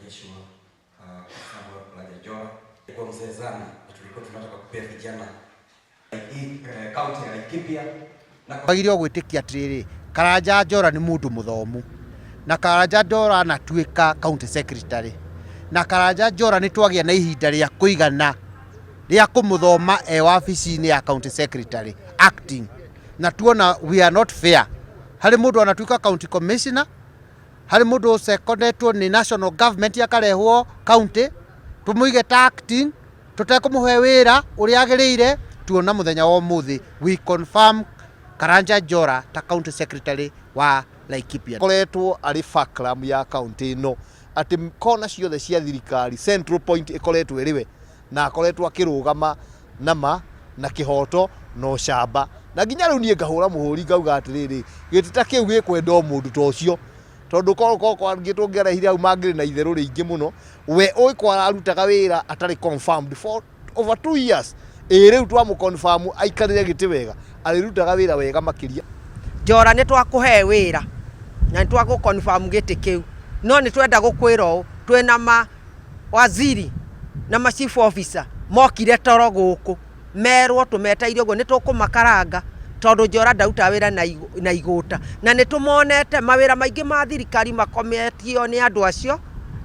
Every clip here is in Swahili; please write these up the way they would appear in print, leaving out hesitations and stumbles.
Mheshimiwa Samuel Elijah Njora kwa mzee sana, tulikuwa tunataka kupea vijana kaunti ya Laikipia na bagirwo gwitikia atiriri Karanja Njora ni mundu muthomu na Karanja Njora anatuika county secretary na Karanja Njora ni twagia na ihinda ria kuigana ria kumuthoma wabici-ini ya county secretary acting na tuona we are not fair. Hari mundu anatuika county commissioner, hari mundu secondetwo ni national government yakarehwo county tumuige ta acting tutekumuhe wira uria agirire. Tuona muthenya wa muthi we confirm Karanja Njora ta county secretary wa Laikipia. Koretwo ari fakram ya county no ati kona ciothe cia thirikari central point ikoretwo iriwe na akoretwo akirugama nama na kihoto no shamba na nginya riu nie ngahura muhuri ngauga atiriri gitita kiu gikwenda mundu to cio tondu ko ngitungera hira au mangiri na itheru ringi muno we oi kwa arutaga wira atari confirmed for over 2 years riu twamu confirm aikarire giti wega arirutaga wira wega makiria. Njora ni twakuhe wira na ni twaku confirm giti kiu no ni twenda gukwira u twina ma waziri na ma chief officer mokire toro guku merwo tumetairio go ni tukumakaranga tondu Njora ndauta wira na iguta na ni tumonete mawira maingi ma thirikari makometio ni andu acio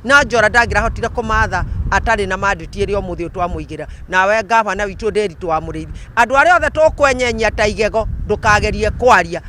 na Njora ndangirahotire kumatha atari na manditirio muthi twamuigira nawe gavana witu Nderitu wa Muriithi andu aria othe tukwenyenyia ta igego ndukagerie kwaria